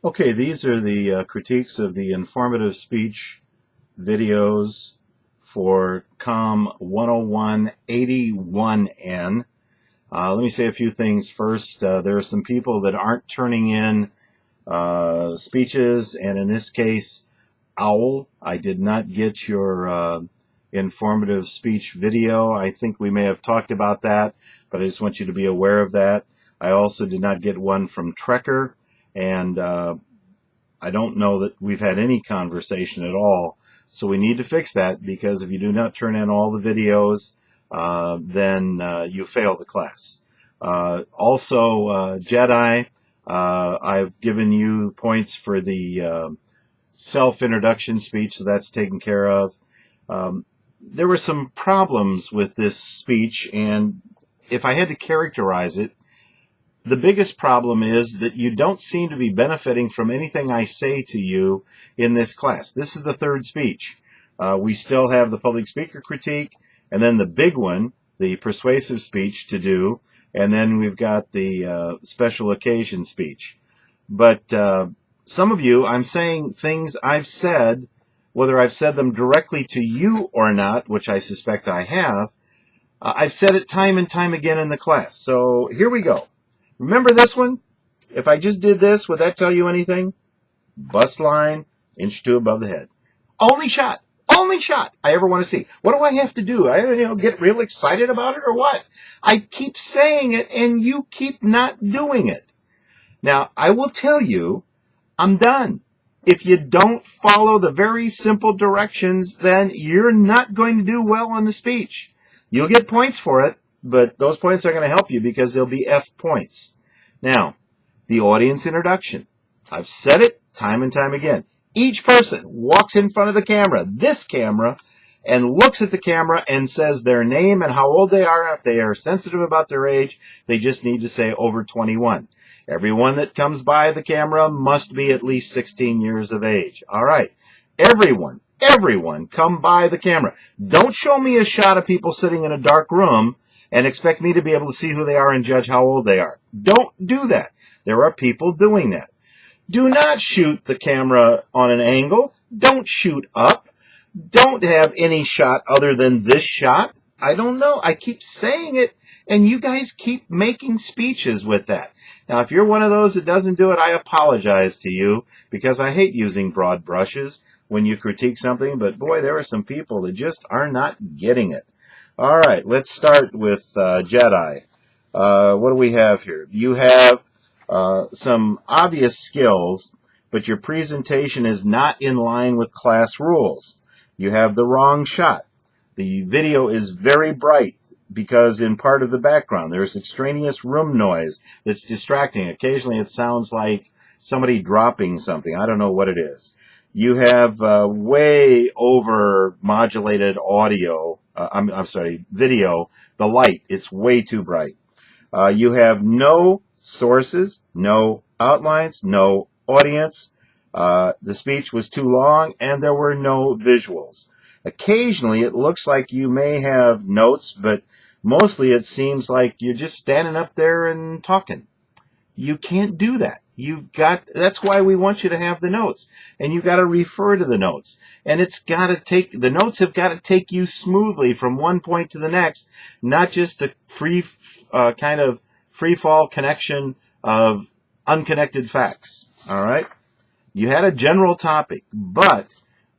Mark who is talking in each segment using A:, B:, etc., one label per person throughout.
A: Okay, these are the critiques of the informative speech videos for COMM 10181N. Let me say a few things first. There are some people that aren't turning in speeches, and in this case, OWL, I did not get your informative speech video. I think we may have talked about that, but I just want you to be aware of that. I also did not get one from Trekker, and I don't know that we've had any conversation at all. So we need to fix that, because if you do not turn in all the videos, then you fail the class. Also, Jedi, I've given you points for the self-introduction speech, so that's taken care of. There were some problems with this speech, and if I had to characterize it, the biggest problem is that you don't seem to be benefiting from anything I say to you in this class. This is the third speech. We still have the public speaker critique, and then the big one, the persuasive speech to do, and then we've got the special occasion speech. But some of you, I'm saying things I've said, whether I've said them directly to you or not, which I suspect I have, I've said it time and time again in the class. So here we go. Remember this one? If I just did this, would that tell you anything? Bust line, inch or two above the head. Only shot I ever want to see. What do I have to do? I get real excited about it or what? I keep saying it and you keep not doing it. Now, I will tell you, I'm done. If you don't follow the very simple directions, then you're not going to do well on the speech. You'll get points for it, but those points are going to help you because they'll be F points. Now, the audience introduction. I've said it time and time again. Each person walks in front of the camera, this camera, and looks at the camera and says their name and how old they are. If they are sensitive about their age, they just need to say over 21. Everyone that comes by the camera must be at least 16 years of age. All right. Everyone come by the camera. Don't show me a shot of people sitting in a dark room and expect me to be able to see who they are and judge how old they are. Don't do that. There are people doing that. Do not shoot the camera on an angle. Don't shoot up. Don't have any shot other than this shot. I don't know. I keep saying it, and you guys keep making speeches with that. Now, if you're one of those that doesn't do it, I apologize to you, because I hate using broad brushes when you critique something, but boy, there are some people that just are not getting it. All right, let's start with Jedi. What do we have here? You have some obvious skills, but your presentation is not in line with class rules. You have the wrong shot. The video is very bright because in part of the background there's extraneous room noise that's distracting. Occasionally it sounds like somebody dropping something. I don't know what it is. You have way over modulated audio. I'm sorry, video. The light, it's way too bright. You have no sources, no outlines, no audience. The speech was too long, and there were no visuals. Occasionally, it looks like you may have notes, but mostly it seems like you're just standing up there and talking. You can't do that. That's why we want you to have the notes, and you've got to refer to the notes, and the notes have got to take you smoothly from one point to the next, not just a kind of free fall connection of unconnected facts. All right. You had a general topic, but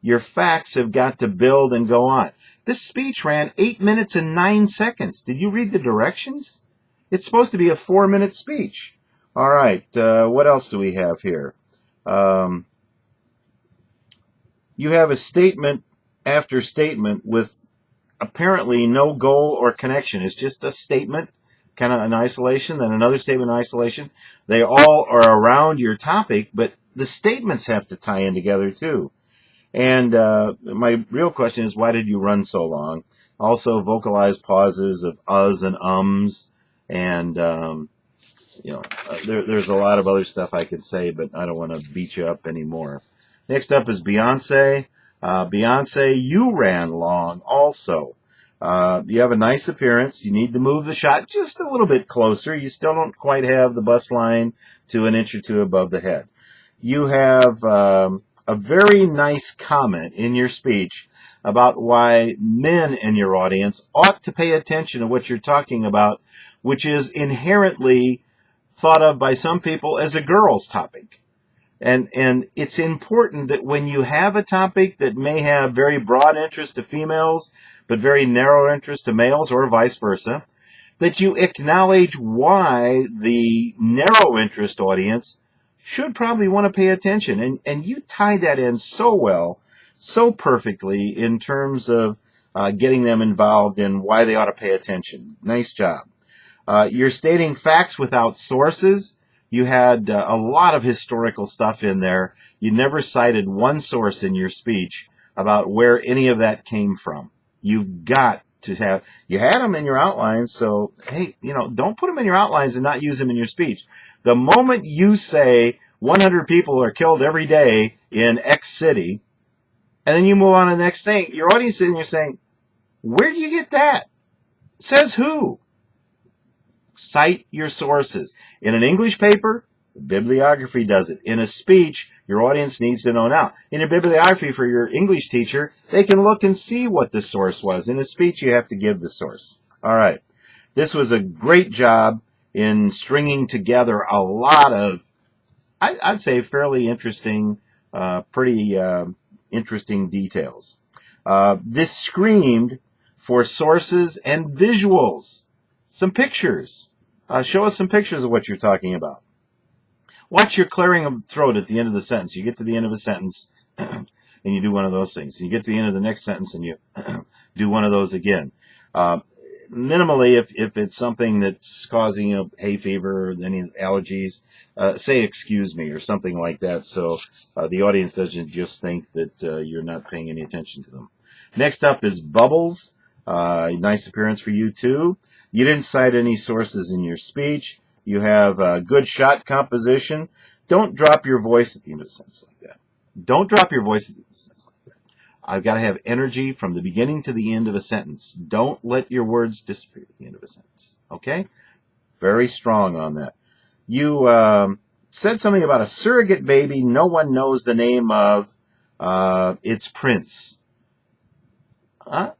A: your facts have got to build and go on. This speech ran 8 minutes and 9 seconds. Did you read the directions? It's supposed to be a 4-minute speech. All right, what else do we have here? You have a statement after statement with apparently no goal or connection. It's just a statement, kind of in isolation, then another statement in isolation. They all are around your topic, but the statements have to tie in together too. And my real question is, why did you run so long? Also, vocalize pauses of uhs and ums, and there's a lot of other stuff I could say, but I don't want to beat you up anymore. Next up is Beyonce. Beyonce, you ran long also. You have a nice appearance. You need to move the shot just a little bit closer. You still don't quite have the bust line to an inch or two above the head. you have a very nice comment in your speech about why men in your audience ought to pay attention to what you're talking about, which is inherently thought of by some people as a girl's topic. And it's important that when you have a topic that may have very broad interest to females, but very narrow interest to males, or vice versa, that you acknowledge why the narrow interest audience should probably want to pay attention. And you tie that in so well, so perfectly in terms of getting them involved in why they ought to pay attention. Nice job. You're stating facts without sources. You had a lot of historical stuff in there. You never cited one source in your speech about where any of that came from. You've got to have, you had them in your outlines, so, hey, don't put them in your outlines and not use them in your speech. The moment you say 100 people are killed every day in X city, and then you move on to the next thing, your audience is sitting there saying, where do you get that? Says who? Cite your sources. In an English paper, bibliography does it. In a speech, your audience needs to know now. In a bibliography for your English teacher, they can look and see what the source was. In a speech, you have to give the source. All right. This was a great job in stringing together a lot of, I'd say, fairly interesting, pretty interesting details. This screamed for sources and visuals. Some pictures. Show us some pictures of what you're talking about. Watch your clearing of the throat at the end of the sentence. You get to the end of a sentence, and you do one of those things. And you get to the end of the next sentence, and you do one of those again. Minimally, if it's something that's causing hay fever or any allergies, say excuse me or something like that, so the audience doesn't just think that you're not paying any attention to them. Next up is bubbles. Nice appearance for you, too. You didn't cite any sources in your speech. You have good shot composition. Don't drop your voice at the end of a sentence like that. Don't drop your voice at the end of a sentence like that. I've got to have energy from the beginning to the end of a sentence. Don't let your words disappear at the end of a sentence. Okay? Very strong on that. You said something about a surrogate baby no one knows the name of. It's Prince.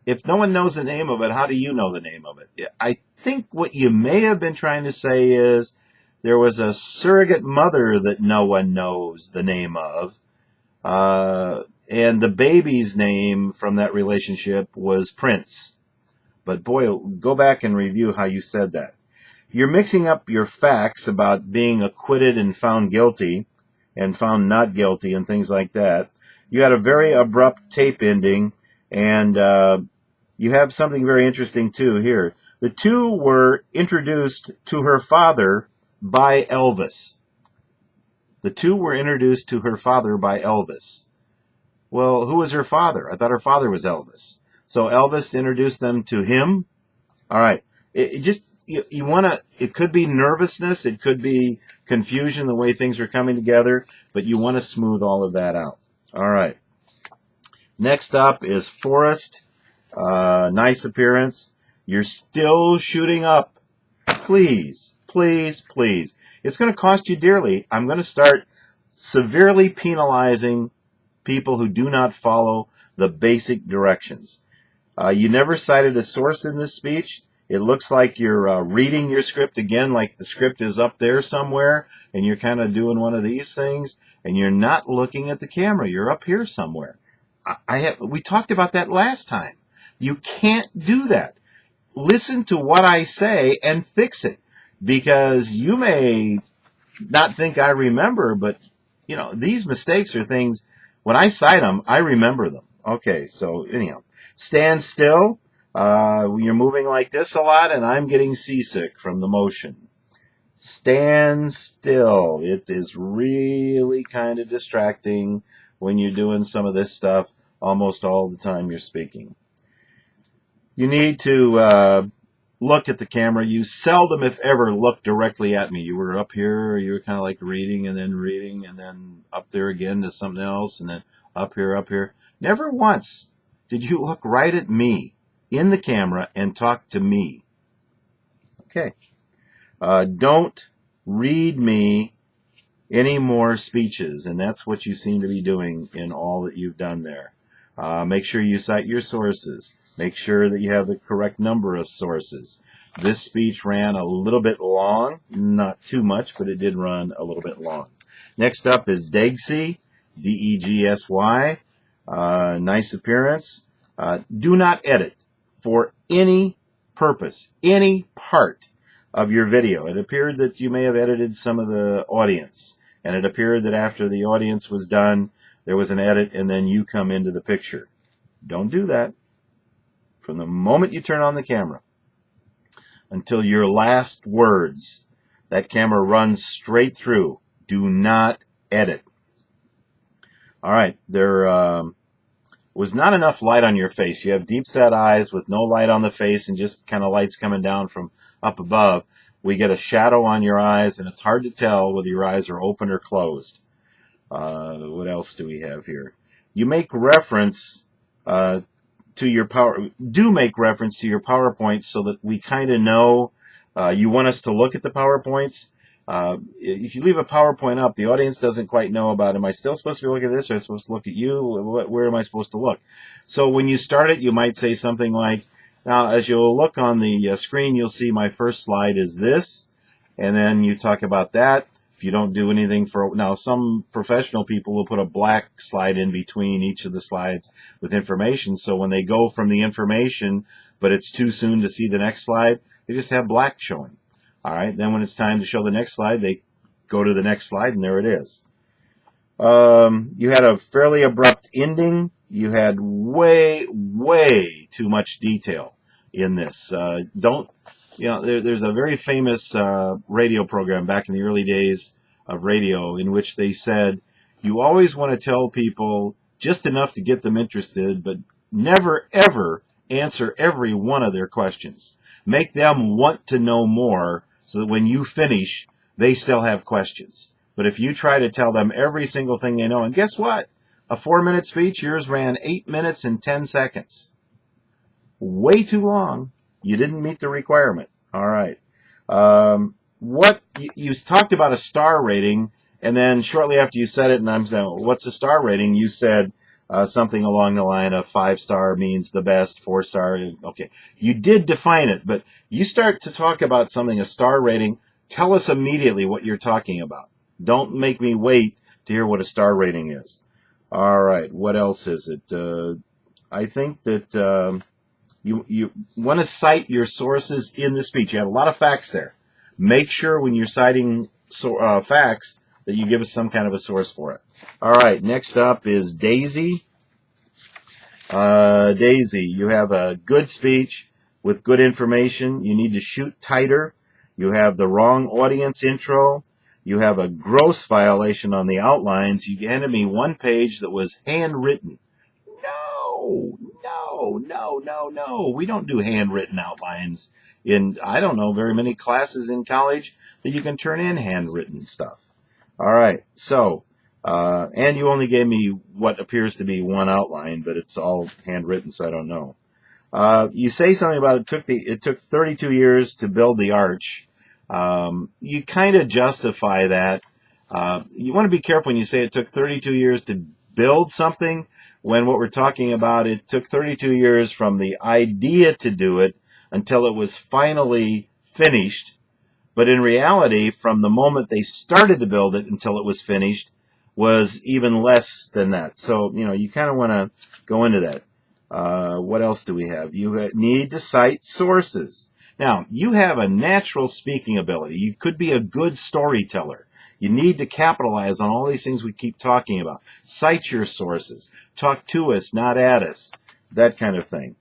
A: If no one knows the name of it, how do you know the name of it? I think what you may have been trying to say is there was a surrogate mother that no one knows the name of, and the baby's name from that relationship was Prince. But boy, go back and review how you said that. You're mixing up your facts about being acquitted and found guilty and found not guilty and things like that. You had a very abrupt tape ending. And you have something very interesting, too, here. The two were introduced to her father by Elvis. The two were introduced to her father by Elvis. Well, who was her father? I thought her father was Elvis. So Elvis introduced them to him? All right. You want to, it could be nervousness. It could be confusion, the way things are coming together. But you want to smooth all of that out. All right. Next up is Forrest. Nice appearance. You're still shooting up. Please, please, please. It's going to cost you dearly. I'm going to start severely penalizing people who do not follow the basic directions. You never cited a source in this speech. It looks like you're reading your script again, like the script is up there somewhere, and you're kind of doing one of these things, and you're not looking at the camera. You're up here somewhere. We talked about that last time. You can't do that. Listen to what I say and fix it, because you may not think I remember, but these mistakes are things, when I cite them, I remember them. Okay, so anyhow, stand still. You're moving like this a lot, and I'm getting seasick from the motion. Stand still. It is really kind of distracting when you're doing some of this stuff almost all the time you're speaking. You need to look at the camera. You seldom, if ever, look directly at me. You were up here, you were kind of like reading, and then up there again to something else, and then up here. Never once did you look right at me in the camera and talk to me. Okay. Don't read me any more speeches, and that's what you seem to be doing in all that you've done there. Make sure you cite your sources. Make sure that you have the correct number of sources. This speech ran a little bit long, not too much, but it did run a little bit long. Next up is Degsy, D-E-G-S-Y. Nice appearance. Do not edit for any purpose, any part of your video. It appeared that you may have edited some of the audience, and it appeared that after the audience was done, there was an edit, and then you come into the picture. Don't do that. From the moment you turn on the camera until your last words, that camera runs straight through. Do not edit. All right, there was not enough light on your face. You have deep-set eyes with no light on the face and just kind of lights coming down from up above. We get a shadow on your eyes, and it's hard to tell whether your eyes are open or closed. What else do we have here? You make reference to your make reference to your PowerPoints so that we kind of know you want us to look at the PowerPoints. If you leave a PowerPoint up, the audience doesn't quite know about, am I still supposed to be looking at this, or am I supposed to look at you? Where am I supposed to look? So when you start it, you might say something like, now as you'll look on the screen, you'll see my first slide is this, and then you talk about that. If you don't do anything for, now some professional people will put a black slide in between each of the slides with information, so when they go from the information, but it's too soon to see the next slide, they just have black showing. All right, then when it's time to show the next slide, they go to the next slide, and there it is. You had a fairly abrupt ending. You had way too much detail in this. There's a very famous radio program back in the early days of radio in which they said, you always want to tell people just enough to get them interested, but never, ever answer every one of their questions. Make them want to know more, so that when you finish, they still have questions. But if you try to tell them every single thing they know, and guess what? A 4-minute speech, yours ran 8 minutes and 10 seconds. Way too long. You didn't meet the requirement. All right. You talked about a star rating, and then shortly after you said it, and I'm saying, what's a star rating? You said something along the line of 5-star means the best, 4-star. Okay, you did define it, but you start to talk about something, a star rating, tell us immediately what you're talking about. Don't make me wait to hear what a star rating is. All right, what else is it? I think that you want to cite your sources in the speech. You have a lot of facts there. Make sure when you're citing facts that you give us some kind of a source for it. All right, next up is Daisy. Daisy, you have a good speech with good information. You need to shoot tighter. You have the wrong audience intro. You have a gross violation on the outlines. You handed me one page that was handwritten. No. We don't do handwritten outlines in, I don't know, very many classes in college that you can turn in handwritten stuff. All right, so, and you only gave me what appears to be one outline, but it's all handwritten, so I don't know. You say something about it took 32 years to build the arch. You kind of justify that. You want to be careful when you say it took 32 years to build something, when what we're talking about, it took 32 years from the idea to do it until it was finally finished. But in reality, from the moment they started to build it until it was finished was even less than that. So, you kind of want to go into that. What else do we have? You need to cite sources. Now, you have a natural speaking ability. You could be a good storyteller. You need to capitalize on all these things we keep talking about. Cite your sources. Talk to us, not at us. That kind of thing.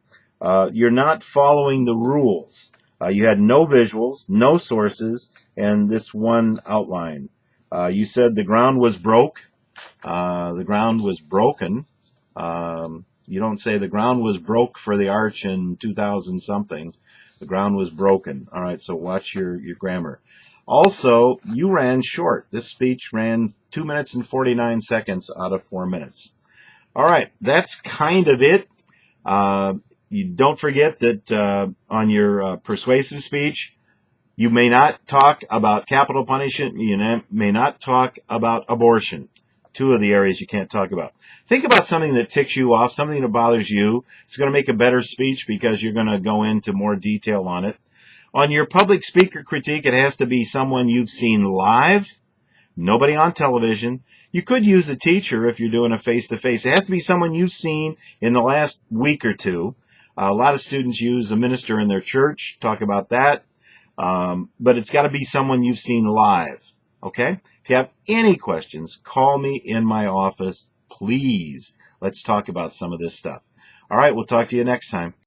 A: You're not following the rules. You had no visuals, no sources, and this one outline. You said the ground was broke. The ground was broken. You don't say the ground was broke for the arch in 2000 something. The ground was broken. All right, so watch your grammar. Also, you ran short. This speech ran 2 minutes and 49 seconds out of 4 minutes. All right, that's kind of it. You don't forget that on your persuasive speech, You may not talk about capital punishment. You may not talk about abortion. Two of the areas you can't talk about. Think about something that ticks you off, something that bothers you. It's going to make a better speech because you're going to go into more detail on it. On your public speaker critique, it has to be someone you've seen live, nobody on television. You could use a teacher if you're doing a face-to-face. It has to be someone you've seen in the last week or two. A lot of students use a minister in their church. Talk about that. But it's got to be someone you've seen live. Okay? If you have any questions, call me in my office, please. Let's talk about some of this stuff. All right, we'll talk to you next time.